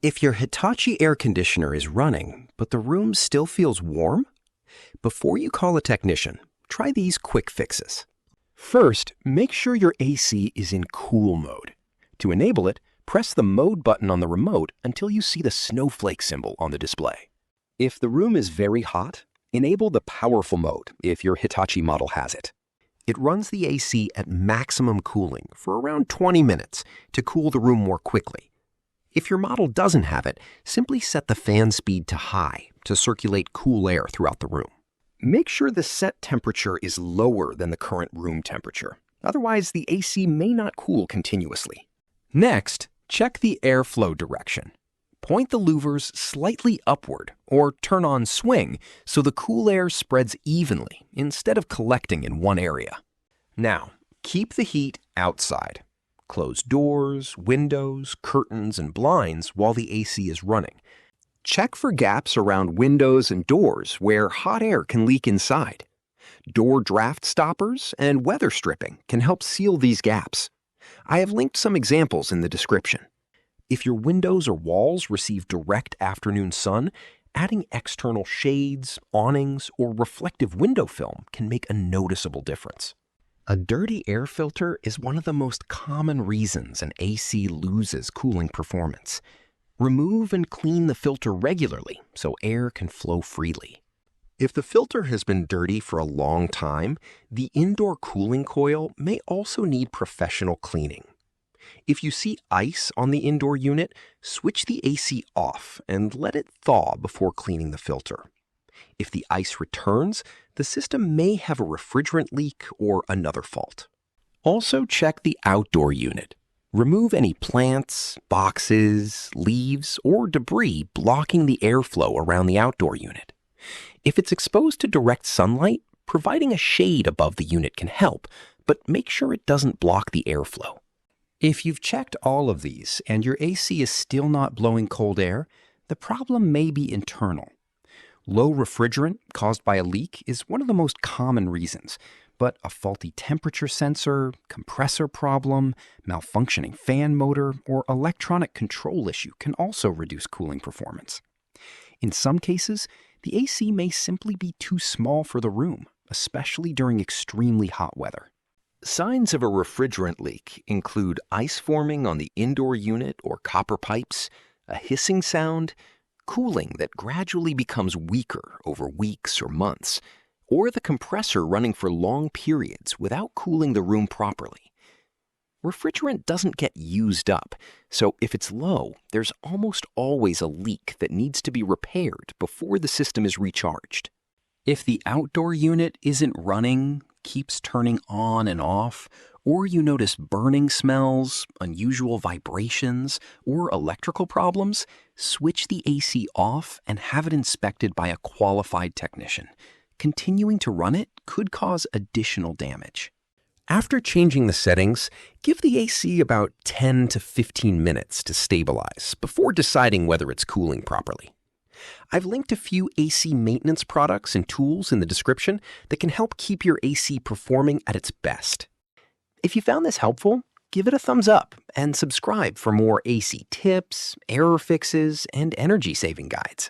If your Hitachi air conditioner is running, but the room still feels warm, before you call a technician, try these quick fixes. First, make sure your AC is in cool mode. To enable it, press the mode button on the remote until you see the snowflake symbol on the display. If the room is very hot, enable the powerful mode if your Hitachi model has it. It runs the AC at maximum cooling for around 20 minutes to cool the room more quickly. If your model doesn't have it, simply set the fan speed to high to circulate cool air throughout the room. Make sure the set temperature is lower than the current room temperature. Otherwise, the AC may not cool continuously. Next, check the airflow direction. Point the louvers slightly upward or turn on swing so the cool air spreads evenly instead of collecting in one area. Now, keep the heat outside. Close doors, windows, curtains, and blinds while the AC is running. Check for gaps around windows and doors where hot air can leak inside. Door draft stoppers and weather stripping can help seal these gaps. I have linked some examples in the description. If your windows or walls receive direct afternoon sun, adding external shades, awnings, or reflective window film can make a noticeable difference. A dirty air filter is one of the most common reasons an AC loses cooling performance. Remove and clean the filter regularly so air can flow freely. If the filter has been dirty for a long time, the indoor cooling coil may also need professional cleaning. If you see ice on the indoor unit, switch the AC off and let it thaw before cleaning the filter. If the ice returns, the system may have a refrigerant leak or another fault. Also check the outdoor unit. Remove any plants, boxes, leaves, or debris blocking the airflow around the outdoor unit. If it's exposed to direct sunlight, providing a shade above the unit can help, but make sure it doesn't block the airflow. If you've checked all of these and your AC is still not blowing cold air, the problem may be internal. Low refrigerant caused by a leak is one of the most common reasons, but a faulty temperature sensor, compressor problem, malfunctioning fan motor, or electronic control issue can also reduce cooling performance. In some cases, the AC may simply be too small for the room, especially during extremely hot weather. Signs of a refrigerant leak include ice forming on the indoor unit or copper pipes, a hissing sound, cooling that gradually becomes weaker over weeks or months, or the compressor running for long periods without cooling the room properly. Refrigerant doesn't get used up, so if it's low, there's almost always a leak that needs to be repaired before the system is recharged. If the outdoor unit isn't running, keeps turning on and off, or you notice burning smells, unusual vibrations, or electrical problems, switch the AC off and have it inspected by a qualified technician. Continuing to run it could cause additional damage. After changing the settings, give the AC about 10 to 15 minutes to stabilize before deciding whether it's cooling properly. I've linked a few AC maintenance products and tools in the description that can help keep your AC performing at its best. If you found this helpful, give it a thumbs up and subscribe for more AC tips, error fixes, and energy-saving guides.